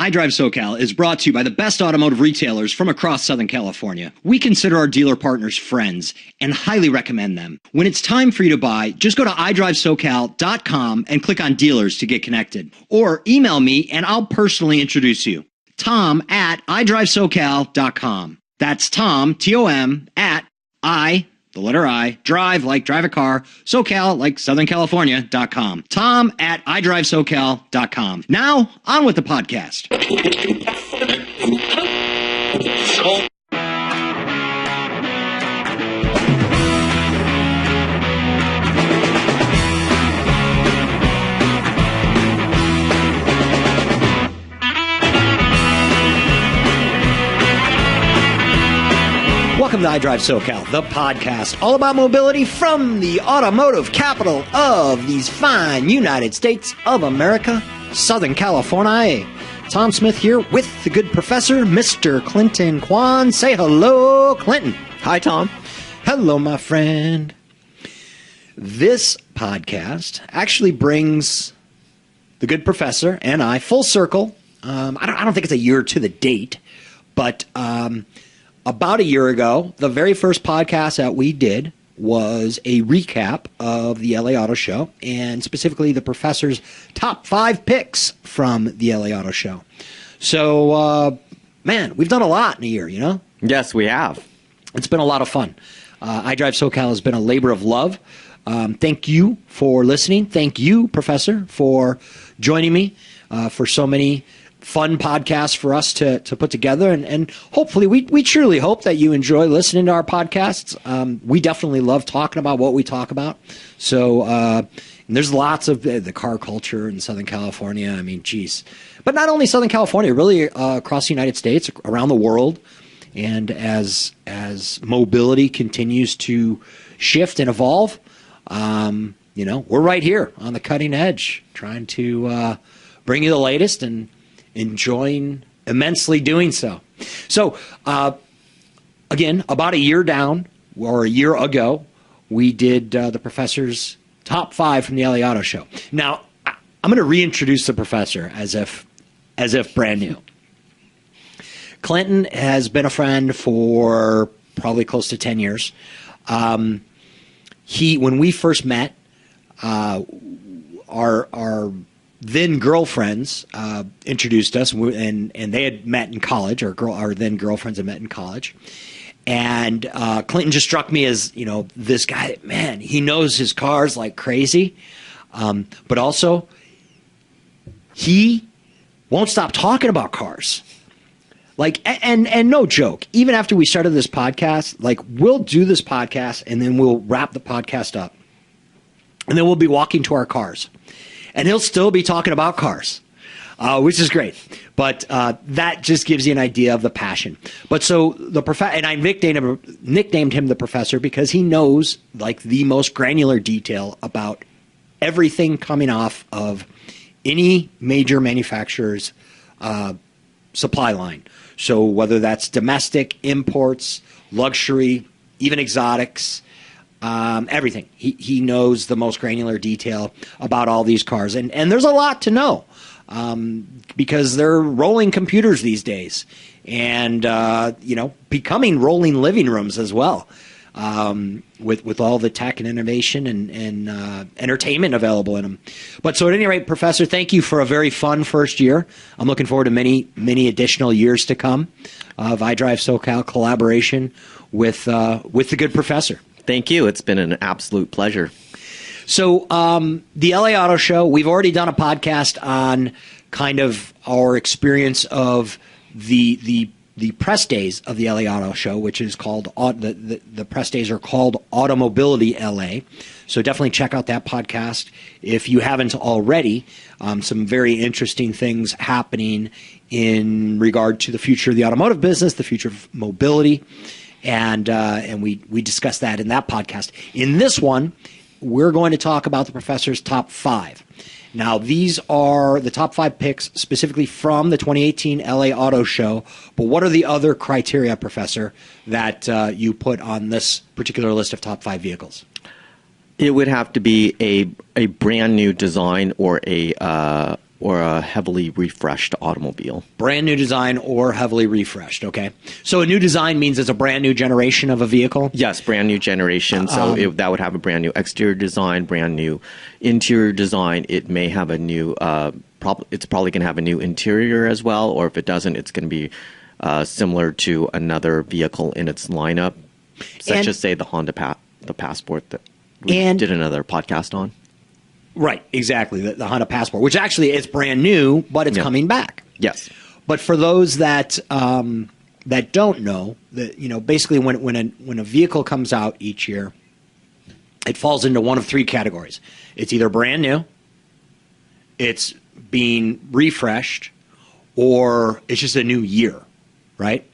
iDriveSoCal is brought to you by the best automotive retailers from across Southern California. We consider our dealer partners friends and highly recommend them. When it's time for you to buy, just go to iDriveSoCal.com and click on dealers to get connected. Or email me and I'll personally introduce you. Tom at iDriveSoCal.com. That's Tom, T-O-M, at the letter I, drive like drive a car, SoCal like Southern California.com. Tom at iDriveSoCal.com. Now, on with the podcast. Welcome to iDriveSoCal, the podcast all about mobility from the automotive capital of these fine United States of America, Southern California. Tom Smith here with the good professor, Mr. Clinton Quan. Say hello, Clinton. Hi, Tom. Hello, my friend. This podcast actually brings the good professor and I full circle. I don't think it's a year to the date, but about a year ago, the very first podcast that we did was a recap of the LA Auto Show, and specifically the professor's top 5 picks from the LA Auto Show. So, man, we've done a lot in a year, you know? Yes, we have. It's been a lot of fun. iDriveSoCal has been a labor of love. Thank you for listening. Thank you, Professor, for joining me for so many fun podcasts for us to put together, and hopefully we truly hope that you enjoy listening to our podcasts. We definitely love talking about what we talk about. So and there's lots of the car culture in Southern California. I mean, geez, but not only Southern California, really across the United States, around the world. And as mobility continues to shift and evolve, you know, we're right here on the cutting edge, trying to bring you the latest and enjoying immensely doing so. So, again, about a year down, or a year ago, we did the professor's top 5 from the LA Auto Show. Now, I'm going to reintroduce the professor as if brand new. Clinton has been a friend for probably close to 10 years. When we first met, our then girlfriends introduced us, and they had met in college. Our then girlfriends had met in college, and Clinton just struck me as, you know, this guy. Man, he knows his cars like crazy, but also he won't stop talking about cars. Like, and no joke, even after we started this podcast, like, we'll do this podcast and then we'll wrap the podcast up, and then we'll be walking to our cars. And he'll still be talking about cars, which is great. But that just gives you an idea of the passion. But so the and I nicknamed him the professor because he knows like the most granular detail about everything coming off of any major manufacturer's supply line. So whether that's domestic, imports, luxury, even exotics, everything. He knows the most granular detail about all these cars. And there's a lot to know because they're rolling computers these days and, you know, becoming rolling living rooms as well with all the tech and innovation and entertainment available in them. But so at any rate, Professor, thank you for a very fun first year. I'm looking forward to many, many additional years to come of iDriveSoCal collaboration with the good professor. Thank you. It's been an absolute pleasure. So the LA Auto Show, we've already done a podcast on kind of our experience of the press days of the LA Auto Show, which is called the press days are called Automobility LA. So definitely check out that podcast if you haven't already. Some very interesting things happening in regard to the future of the automotive business, the future of mobility. And we discussed that in that podcast. In this one, we're going to talk about the professor's top 5. Now, these are the top 5 picks specifically from the 2018 LA Auto Show. But what are the other criteria, Professor, that you put on this particular list of top 5 vehicles? It would have to be a brand new design or or a heavily refreshed automobile. Brand new design or heavily refreshed. Okay. So a new design means it's a brand new generation of a vehicle? Yes, brand new generation. So that would have a brand new exterior design, brand new interior design. It may have a new, it's probably going to have a new interior as well. Or if it doesn't, it's going to be similar to another vehicle in its lineup, such as, say, the Honda the Passport that we did another podcast on. Right, exactly. The Honda Passport, which actually is brand new, but it's coming back. Yes. But for those that that don't know, that basically when a vehicle comes out each year, it falls into one of three categories. It's either brand new, it's being refreshed, or it's just a new year, right?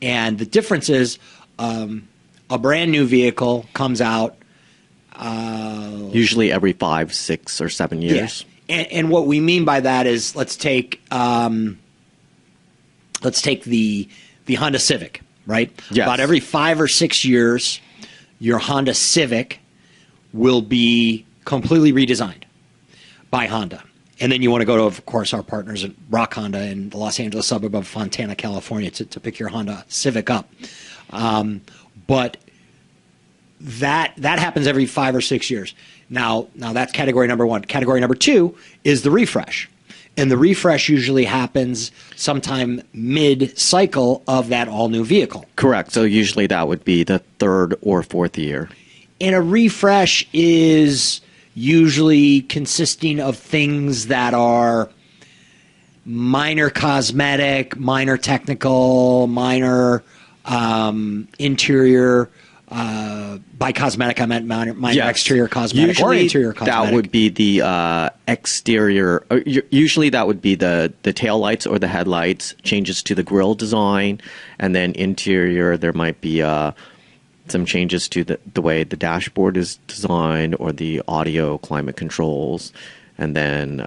And the difference is a brand new vehicle comes out usually every 5, 6, or 7 years. Yeah. And what we mean by that is let's take the Honda Civic, right? Yes. About every 5 or 6 years, your Honda Civic will be completely redesigned by Honda. And then you want to go to, of course, our partners at Rock Honda in the Los Angeles suburb of Fontana, California, to pick your Honda Civic up. But that happens every 5 or 6 years. Now that's category number one. Category number two is the refresh. And the refresh usually happens sometime mid-cycle of that all-new vehicle. Correct. So usually that would be the 3rd or 4th year. And a refresh is usually consisting of things that are minor cosmetic, minor technical, minor interior. By cosmetic, I meant minor exterior cosmetic usually or interior cosmetic. That would be the exterior. Usually that would be the taillights or the headlights, changes to the grille design, and then interior there might be some changes to the way the dashboard is designed or the audio climate controls. And then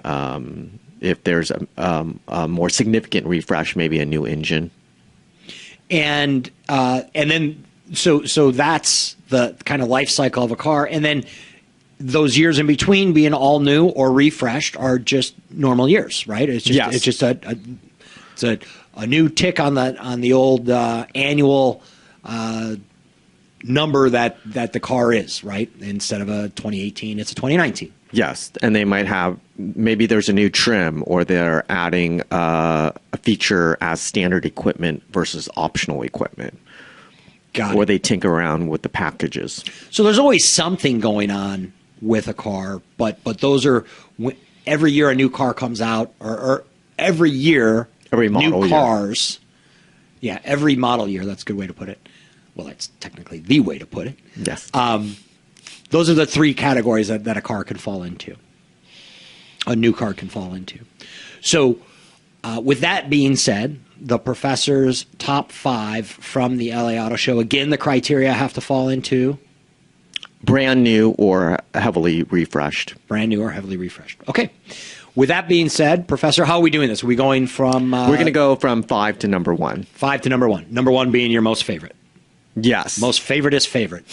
if there's a more significant refresh, maybe a new engine. And then so that's the kind of life cycle of a car. And then those years in between being all new or refreshed are just normal years, right? It's just it's just a new tick on the old annual number that the car is, right? Instead of a 2018, it's a 2019. Yes, and they might have, maybe there's a new trim, or they're adding a feature as standard equipment versus optional equipment. Got it. Or they tinker around with the packages. So there's always something going on with a car, but those are, every year a new car comes out, or every year every model new cars. Year. Yeah, every model year. That's a good way to put it. Well, that's technically the way to put it. Yes. Those are the three categories that a car can fall into. A new car can fall into. So with that being said, the professor's top 5 from the LA Auto Show. Again, the criteria have to fall into? Brand new or heavily refreshed. Brand new or heavily refreshed. Okay. With that being said, Professor, how are we doing this? Are we going from... We're going to go from 5 to number 1. 5 to number 1. Number 1 being your most favorite. Yes. Most favoriteest favorite.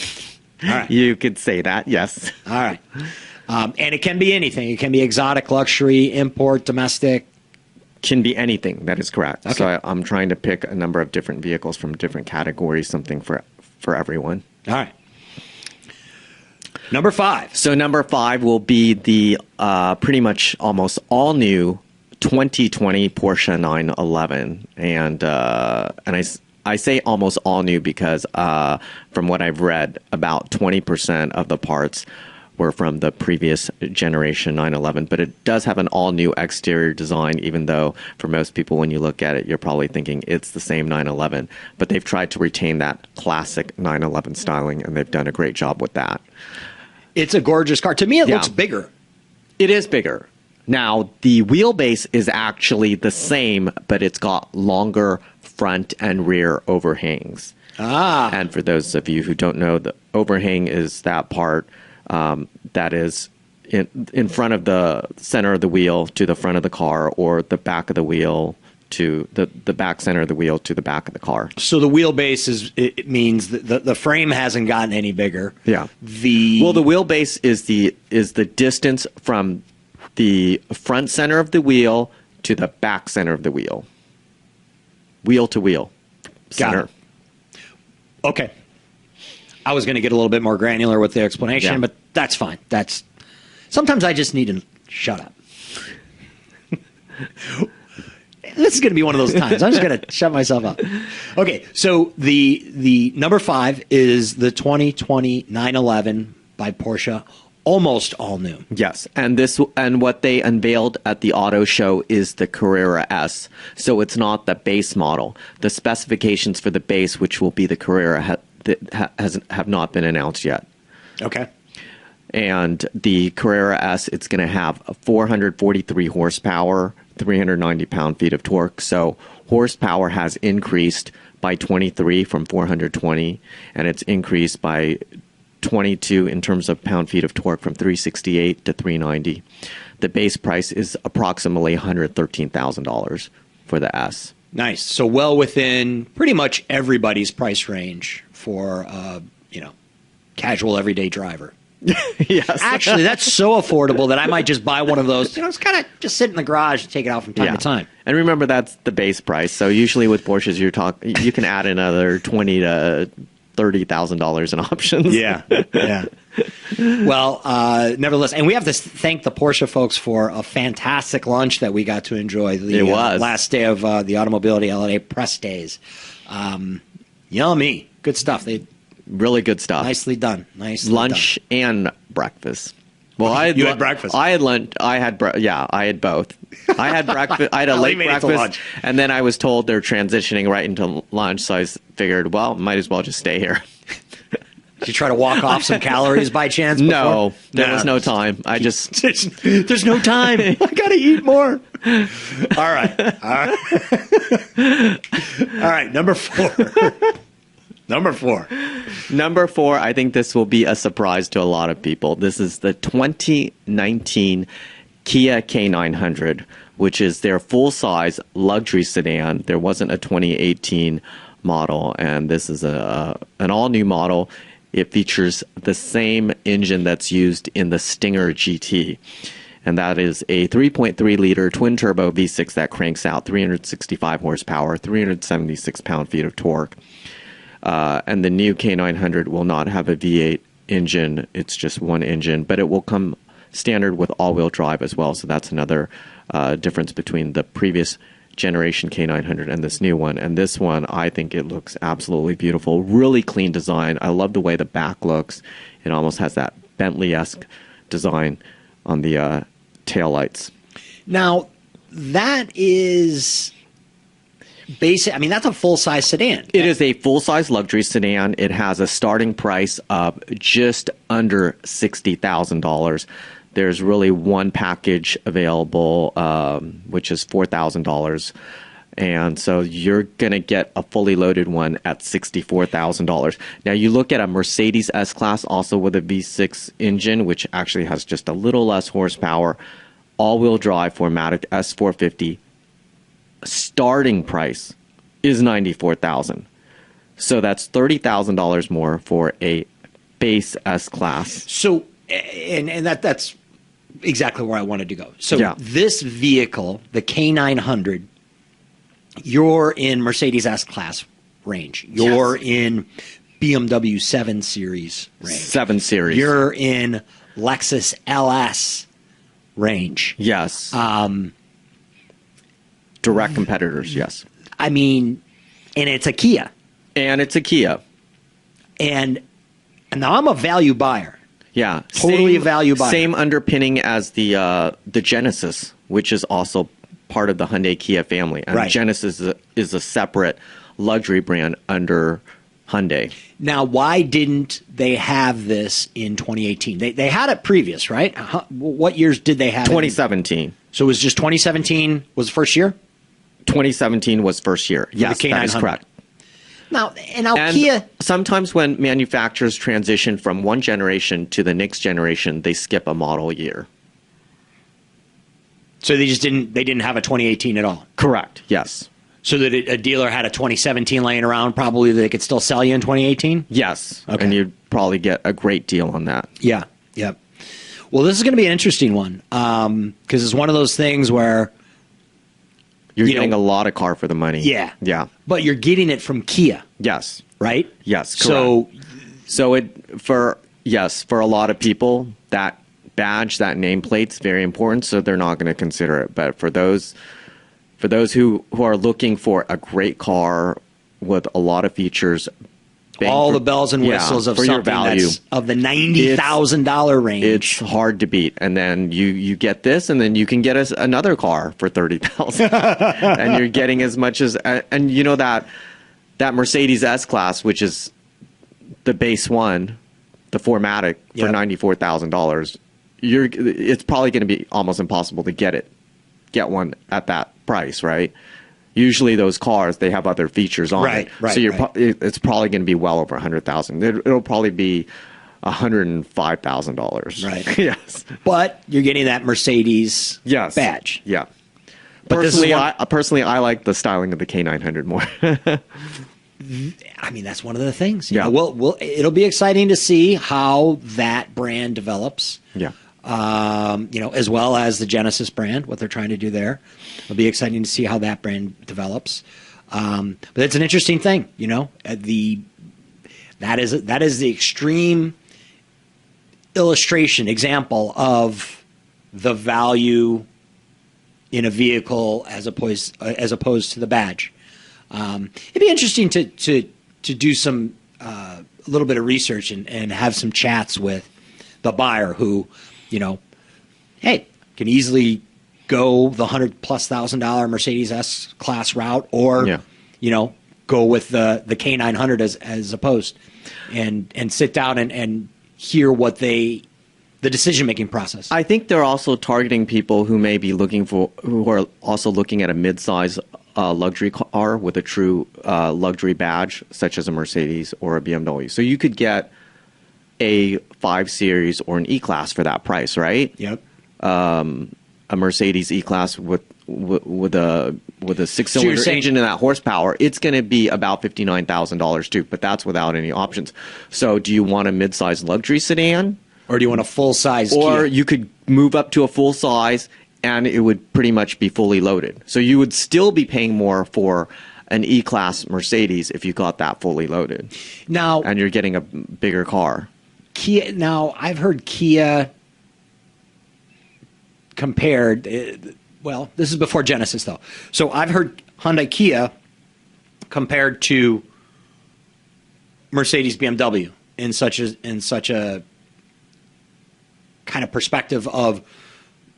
All right. You could say that, yes. All right. And it can be anything. It can be exotic, luxury, import, domestic. Can be anything. That is correct. Okay. So I'm trying to pick a number of different vehicles from different categories, something for everyone. All right. Number 5. So number 5 will be the pretty much almost all new 2020 Porsche 911, and I say almost all new because from what I've read, about 20% of the parts were from the previous generation 911, but it does have an all-new exterior design, even though for most people when you look at it, you're probably thinking it's the same 911, but they've tried to retain that classic 911 styling, and they've done a great job with that. It's a gorgeous car. To me, it looks bigger. It is bigger. Now, the wheelbase is actually the same, but it's got longer front and rear overhangs. And for those of you who don't know, the overhang is that part that is in front of the center of the wheel to the front of the car, or the back of the wheel to the back center of the wheel to the back of the car. So the wheelbase it means that the frame hasn't gotten any bigger. Yeah. The wheelbase is the distance from the front center of the wheel to the back center of the wheel. Wheel to wheel center. Got it. Okay. I was going to get a little bit more granular with the explanation, but that's fine. Sometimes I just need to shut up. This is going to be one of those times. I'm just going to shut myself up. Okay, so the number 5 is the 2020 911 by Porsche, almost all new. Yes, and what they unveiled at the auto show is the Carrera S. So it's not the base model. The specifications for the base, which will be the Carrera, have not been announced yet. Okay. And the Carrera S, it's going to have a 443 horsepower, 390 pound-feet of torque. So horsepower has increased by 23 from 420, and it's increased by 22 in terms of pound-feet of torque from 368 to 390. The base price is approximately $113,000 for the S. Nice. So well within pretty much everybody's price range for casual everyday driver. Yes. Actually, that's so affordable that I might just buy one of those. It's kind of just sit in the garage and take it out from time to time. And remember, that's the base price. So usually with Porsches, you can add another $20,000 to $30,000 in options. Yeah. Well, nevertheless, and we have to thank the Porsche folks for a fantastic lunch that we got to enjoy. The last day of the Automobility LA press days. Yummy, good stuff. Really good stuff. Nicely done. Lunch and breakfast. Well, you had breakfast. I had lunch. I had both. I had breakfast. I had a late breakfast, and then I was told they're transitioning right into lunch. So I figured, well, might as well just stay here. Did you try to walk off some calories by chance? No, there was no time. There's no time. I gotta eat more. All right. Number 4. Number 4, I think this will be a surprise to a lot of people. This is the 2019 Kia K900, which is their full-size luxury sedan. There wasn't a 2018 model, and this is an all-new model. It features the same engine that's used in the Stinger GT, and that is a 3.3-liter twin-turbo V6 that cranks out 365 horsepower, 376 pound-feet of torque. And the new K900 will not have a V8 engine. It's just one engine, but it will come standard with all-wheel drive as well. So that's another difference between the previous generation K900 and this new one. And this one, I think it looks absolutely beautiful. Really clean design. I love the way the back looks. It almost has that Bentley-esque design on the taillights. Now, that is... that's a full-size sedan. It is a full-size luxury sedan. It has a starting price of just under $60,000. There's really one package available, which is $4,000. And so you're going to get a fully loaded one at $64,000. Now, you look at a Mercedes S-Class, also with a V6 engine, which actually has just a little less horsepower, all-wheel drive 4MATIC S450. Starting price is $94,000. So that's $30,000 more for a base S-Class. So, and that's exactly where I wanted to go. So this vehicle, the K900, you're in Mercedes S-Class range. You're in BMW 7 Series range. 7 Series. You're in Lexus LS range. Yes. Direct competitors, yes. And it's a Kia. And now I'm a value buyer. Yeah. Totally a value buyer. Same underpinning as the Genesis, which is also part of the Hyundai Kia family. And right. Genesis is a separate luxury brand under Hyundai. Now, why didn't they have this in 2018? They had it previous, right? What years did they have 2017. So it was just 2017 was the first year? 2017 was first year. Yes, that is correct. Now Kia... Sometimes when manufacturers transition from one generation to the next generation, they skip a model year. So they didn't have a 2018 at all? Correct, yes. So that a dealer had a 2017 laying around, probably they could still sell you in 2018? Yes, okay. And you'd probably get a great deal on that. Yeah. Well, this is going to be an interesting one because it's one of those things where you're getting a lot of car for the money. Yeah. Yeah. But you're getting it from Kia. Yes. Right? Yes, correct. For a lot of people, that badge, that nameplate's very important, so they're not going to consider it. But for those who are looking for a great car with a lot of features, all the bells and whistles of something that's of the $90,000 range, it's hard to beat. And then you get this, and then you can get us another car for $30,000, and you're getting as much as and you know that Mercedes S-Class, which is the base one, the 4MATIC for $94,000. It's probably going to be almost impossible to get one at that price, right? Usually those cars, they have other features on it. Right, so it's probably going to be well over $100,000. It'll probably be $105,000. Right. Yes. But you're getting that Mercedes badge. Yeah. But personally, I like the styling of the K900 more. I mean, that's one of the things. Yeah. It'll be exciting to see how that brand develops. Yeah. As well as the Genesis brand, what they're trying to do there. It'll be exciting to see how that brand develops. But it's an interesting thing, that is the extreme example of the value in a vehicle as opposed to the badge. It'd be interesting to do some a little bit of research and have some chats with the buyer who, hey, can easily go the $100,000+ Mercedes S-Class route, or go with the K900 as opposed, and sit down and hear what the decision-making process. I think they're also targeting people who may be who are also looking at a mid-size luxury car with a true luxury badge, such as a Mercedes or a BMW. So you could get a 5 Series or an E-Class for that price, right? Yep. A Mercedes E-Class with a 6-cylinder engine and that horsepower, it's going to be about $59,000 too. But that's without any options. So, do you want a mid-size luxury sedan, or do you want a full-size? Or Kia? You could move up to a full-size, and it would pretty much be fully loaded. So you would still be paying more for an E-Class Mercedes if you got that fully loaded. Now, and you're getting a bigger car. Kia. Now, I've heard Kia compared. Well, this is before Genesis, though. So I've heard Hyundai Kia compared to Mercedes BMW in such a kind of perspective of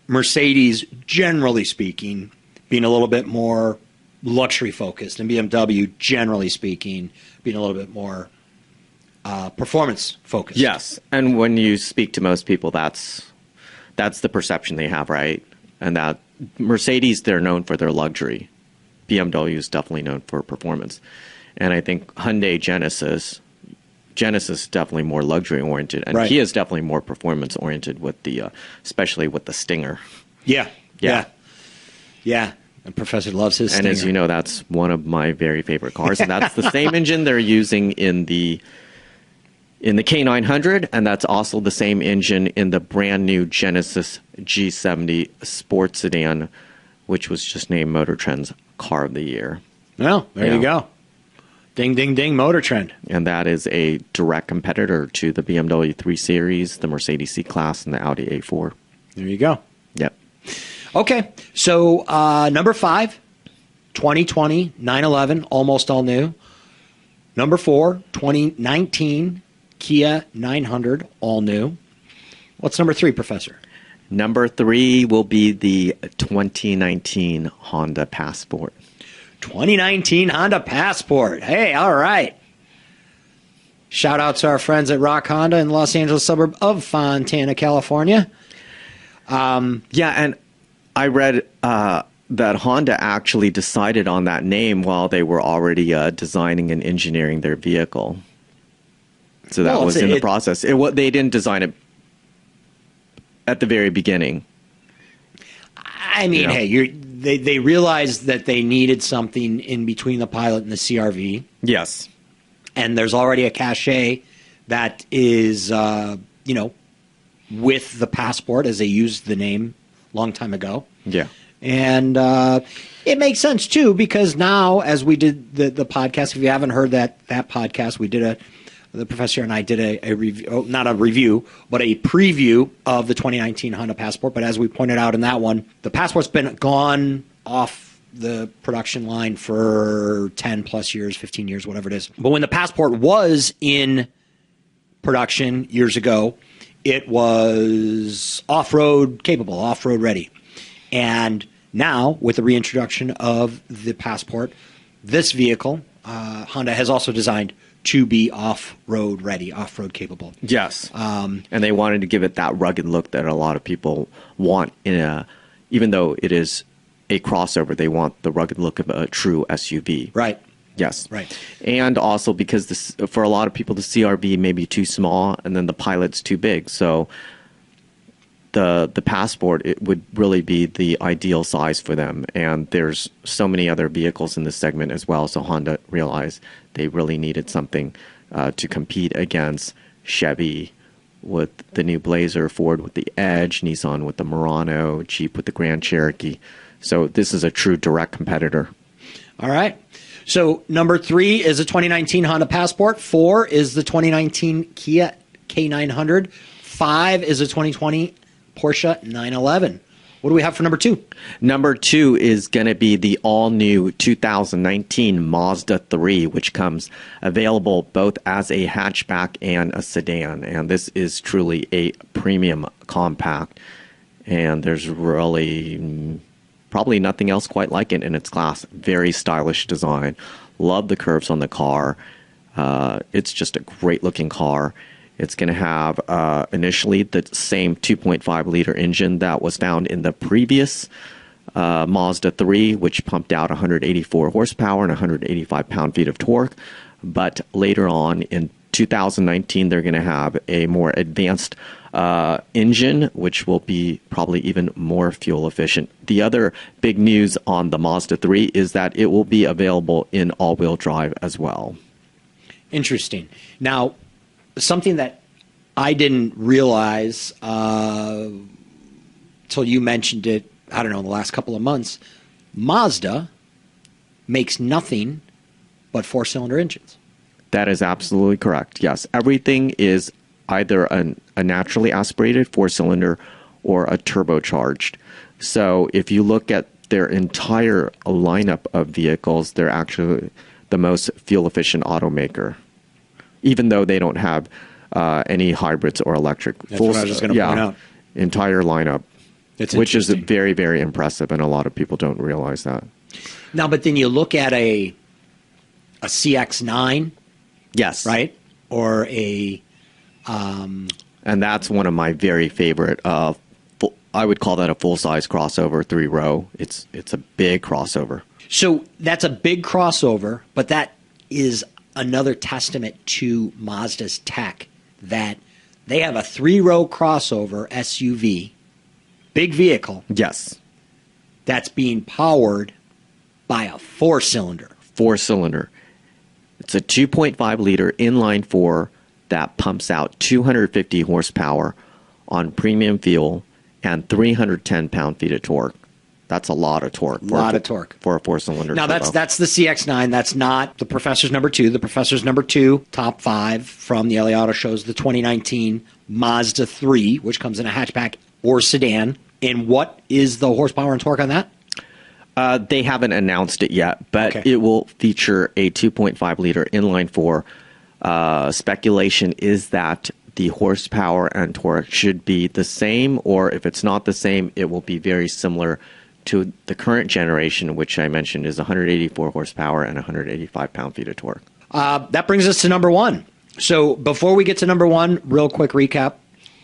Mercedes, generally speaking, being a little bit more luxury focused, and BMW, generally speaking, being a little bit more performance focused. Yes, and when you speak to most people, that's the perception they have, right? And that Mercedes, they're known for their luxury. BMW is definitely known for performance. And I think Hyundai Genesis is definitely more luxury oriented, and Kia is definitely more performance oriented with especially with the Stinger. Yeah. And Professor loves his Stinger. And as you know, that's one of my very favorite cars, and that's the same engine they're using in the K900, and that's also the same engine in the brand new Genesis G70 sports sedan, which was just named Motor Trend's Car of the Year. Well, there you go. Ding, ding, ding, Motor Trend. And that is a direct competitor to the BMW 3 Series, the Mercedes C-Class, and the Audi A4. There you go. Yep. Okay, so number 5, 2020 911, almost all new. Number 4, 2019 Kia 900, all new. What's number 3, Professor? Number 3 will be the 2019 Honda Passport. 2019 Honda Passport. Hey, all right. Shout out to our friends at Rock Honda in the Los Angeles suburb of Fontana, California. And I read that Honda actually decided on that name while they were already designing and engineering their vehicle. So that was in the process. They didn't design it at the very beginning. I mean, hey, they realized that they needed something in between the Pilot and the CR-V. Yes. And there's already a cachet that is, with the Passport, as they used the name a long time ago. Yeah. And it makes sense, too, because now, as we did the podcast, if you haven't heard that podcast, the professor and I did a review, not a review, but a preview of the 2019 Honda Passport. But as we pointed out in that one, the Passport's been gone off the production line for 10 plus years, 15 years, whatever it is. But when the Passport was in production years ago, it was off-road capable, off-road ready. And now, with the reintroduction of the Passport, this vehicle, Honda has also designed to be off-road ready, off-road capable. Yes. And they wanted to give it that rugged look that a lot of people want even though it is a crossover, they want the rugged look of a true SUV. Right. Yes. Right. And also because for a lot of people, the CR-V may be too small and then the Pilot's too big. So the Passport, it would really be the ideal size for them. And there's so many other vehicles in this segment as well. So Honda realized they really needed something to compete against Chevy with the new Blazer, Ford with the Edge, Nissan with the Murano, Jeep with the Grand Cherokee. So this is a true direct competitor. All right. So number 3 is the 2019 Honda Passport. 4 is the 2019 Kia K900. 5 is the 2020 Porsche 911. What do we have for number 2? Number 2 is going to be the all-new 2019 Mazda 3, which comes available both as a hatchback and a sedan. And this is truly a premium compact. And there's really probably nothing else quite like it in its class. Very stylish design. Love the curves on the car. It's just a great-looking car. It's going to have initially the same 2.5-liter engine that was found in the previous Mazda 3, which pumped out 184 horsepower and 185 pound-feet of torque. But later on in 2019, they're going to have a more advanced engine, which will be probably even more fuel efficient. The other big news on the Mazda 3 is that it will be available in all-wheel drive as well. Interesting. Now, something that I didn't realize till you mentioned it, I don't know, in the last couple of months, Mazda makes nothing but 4-cylinder engines. That is absolutely correct. Yes, everything is either a naturally aspirated 4-cylinder or a turbocharged. So if you look at their entire lineup of vehicles, they're actually the most fuel-efficient automaker, even though they don't have any hybrids or electric. That's what I was just going to point out. Entire lineup, It's which is very, very impressive, and a lot of people don't realize that. Now, but then you look at a CX-9, Yes. right? Or a... And that's one of my very favorite. I would call that a full-size crossover 3-row. It's a big crossover. So that's a big crossover, but that is another testament to Mazda's tech, that they have a 3-row crossover SUV, big vehicle, Yes. that's being powered by a 4-cylinder. 4-cylinder. It's a 2.5-liter inline-4 that pumps out 250 horsepower on premium fuel and 310 pound-feet of torque. That's a lot of torque. For a 4-cylinder. Now, turbo. that's the CX-9. That's not the Professor's number 2. The Professor's number 2, top 5 from the LA Auto Show, is the 2019 Mazda 3, which comes in a hatchback or sedan. And what is the horsepower and torque on that? They haven't announced it yet, but Okay. it will feature a 2.5-liter inline-4. Speculation is that the horsepower and torque should be the same, or if it's not the same, it will be very similar to the current generation, which I mentioned is 184 horsepower and 185 pound-feet of torque. That brings us to number 1. So before we get to number 1, real quick recap.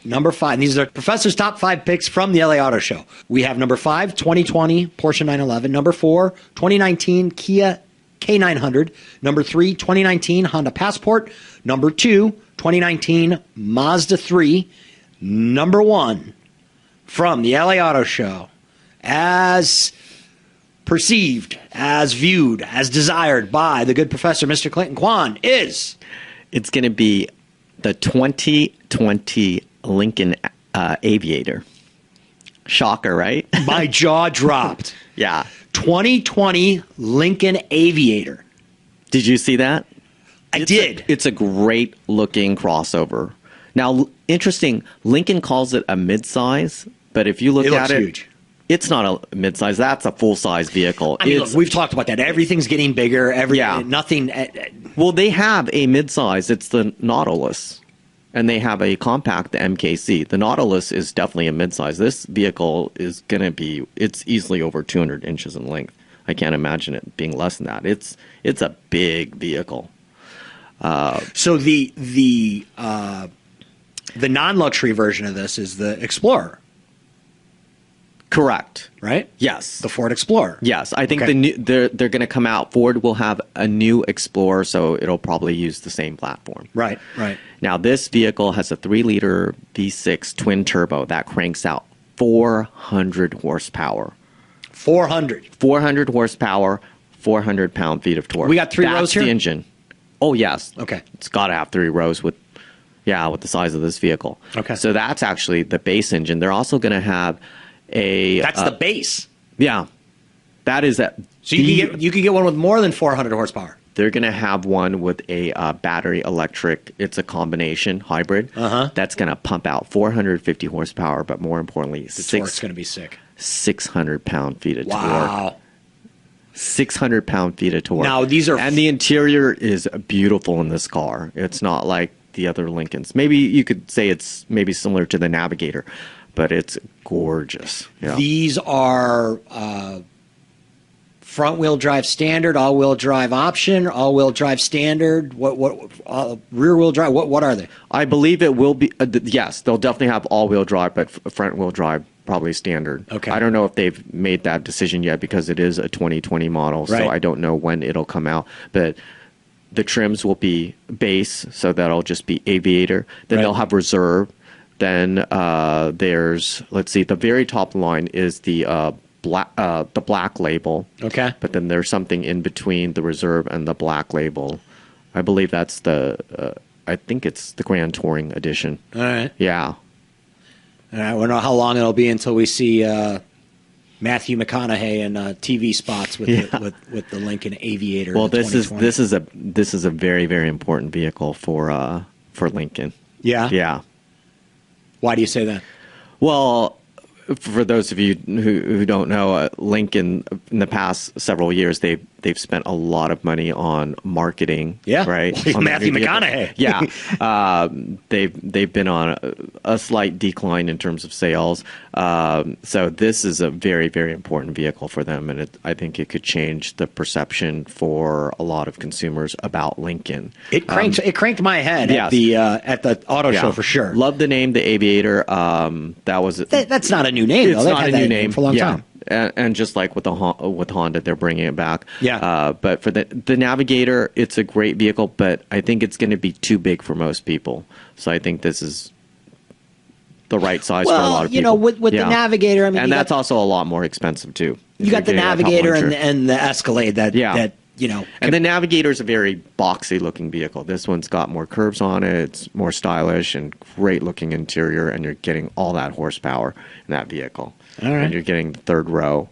Number 5, and these are Professor's top 5 picks from the LA Auto Show. We have number 5, 2020 Porsche 911. Number 4, 2019 Kia K900. Number 3, 2019 Honda Passport. Number 2, 2019 Mazda 3. Number 1 from the LA Auto Show, as perceived, as viewed, as desired by the good professor, Mr. Clinton Quan, is... It's going to be the 2020 Lincoln Aviator. Shocker, right? My jaw dropped. Yeah. 2020 Lincoln Aviator. Did you see that? I did. It's a great looking crossover. Now, interesting, Lincoln calls it a midsize, but if you look at it, huge. It's not a midsize. That's a full-size vehicle. I mean, look, we've talked about that. Everything's getting bigger. Nothing. Well, they have a midsize. It's the Nautilus. And they have a compact, the MKC. The Nautilus is definitely a midsize. This vehicle is going to be, it's easily over 200 inches in length. I can't imagine it being less than that. It's a big vehicle. So the non-luxury version of this is the Explorer. Correct. Right? Yes. The Ford Explorer. Yes. I think Okay. they're going to come out. Ford will have a new Explorer, so it'll probably use the same platform. Right. Now, this vehicle has a 3-liter V6 twin turbo that cranks out 400 horsepower. 400 horsepower, 400 pound-feet of torque. We got 3 rows here? That's the engine. Oh, yes. Okay. It's got to have 3 rows with the size of this vehicle. Okay. So that's actually the base engine. They're also going to have That's the base. Yeah. That is that. So you can get one with more than 400 horsepower. They're going to have one with a battery electric. It's a combination hybrid. That's going to pump out 450 horsepower, but more importantly, The torque's going to be sick. 600 pound-feet of torque. Wow. 600 pound-feet of torque. Now, these are... And the interior is beautiful in this car. It's not like the other Lincolns. Maybe you could say it's maybe similar to the Navigator, but it's gorgeous. Yeah. These are front-wheel drive standard, all-wheel drive option, all-wheel drive standard. Rear-wheel drive? What are they? I believe it will be. Yes, they'll definitely have all-wheel drive, but front-wheel drive probably standard. Okay. I don't know if they've made that decision yet because it is a 2020 model, so I don't know when it'll come out. But the trims will be base, so that'll just be Aviator. Then they'll have Reserve. Then there's, let's see, the very top line is the black label. Okay. But then there's something in between the Reserve and the black label. I believe that's I think it's the Grand Touring Edition. All right. Yeah. And I don't know how long it'll be until we see Matthew McConaughey in TV spots with the Lincoln Aviator. Well, this is a very, very important vehicle for Lincoln. Yeah. Yeah. Why do you say that? Well, for those of you who don't know, Lincoln in the past several years they've spent a lot of money on marketing. Yeah, right. Well, Matthew McConaughey. Yeah, they've been on a slight decline in terms of sales. So this is a very, very important vehicle for them, and I think it could change the perception for a lot of consumers about Lincoln. It cranked my head at the auto show for sure. Love the name, the Aviator. That's not a new name, though. It's They've not had a that new name for a long time. And just like with Honda, they're bringing it back. Yeah. But for the Navigator, it's a great vehicle, but I think it's going to be too big for most people. So I think this is the right size for a lot of people. With the Navigator, I mean, and that's also a lot more expensive too. You got the Navigator and the Escalade that And the Navigator is a very boxy looking vehicle. This one's got more curves on it. It's more stylish and great looking interior, and you're getting all that horsepower in that vehicle. All right. And you're getting the third row.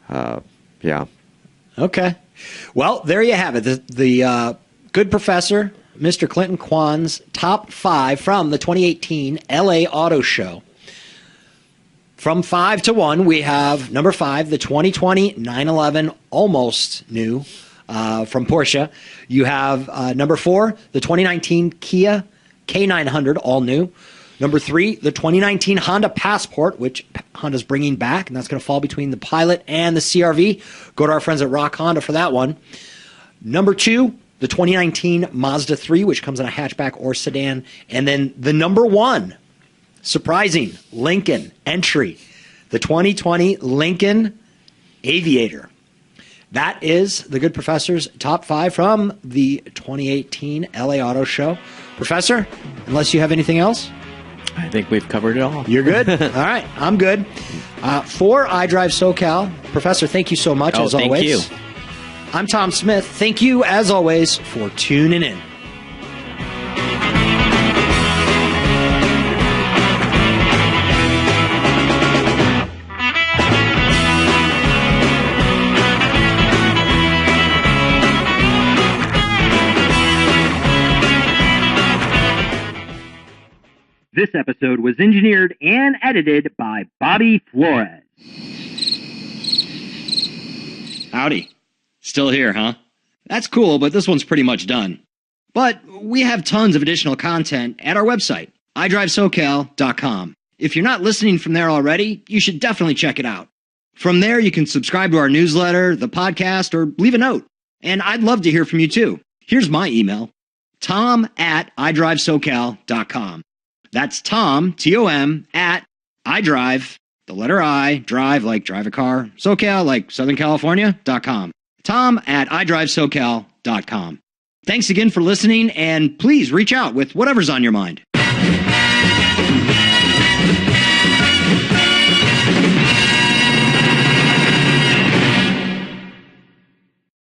Yeah. Okay. Well, there you have it. The good professor, Mr. Clinton Quan's top 5 from the 2018 LA Auto Show. From 5 to 1, we have number 5, the 2020 911, almost new, from Porsche. You have number 4, the 2019 Kia K900, all new. Number 3, the 2019 Honda Passport, which Honda's bringing back, and that's going to fall between the Pilot and the CR-V. Go to our friends at Rock Honda for that one. Number 2, the 2019 Mazda 3, which comes in a hatchback or sedan. And then the number 1, surprising, Lincoln entry, the 2020 Lincoln Aviator. That is the good professor's top 5 from the 2018 LA Auto Show. Professor, unless you have anything else? I think we've covered it all. You're good? All right, I'm good. For iDriveSoCal, Professor, thank you so much, as always. Thank you. I'm Tom Smith. Thank you, as always, for tuning in. This episode was engineered and edited by Bobby Flores. Howdy. Still here, huh? That's cool, but this one's pretty much done. But we have tons of additional content at our website, iDriveSoCal.com. If you're not listening from there already, you should definitely check it out. From there, you can subscribe to our newsletter, the podcast, or leave a note. And I'd love to hear from you too. Here's my email, tom@iDriveSoCal.com. That's Tom, T-O-M, at iDrive, the letter I, drive like drive a car, SoCal like Southern California.com. Tom@iDriveSoCal.com. Thanks again for listening, and please reach out with whatever's on your mind.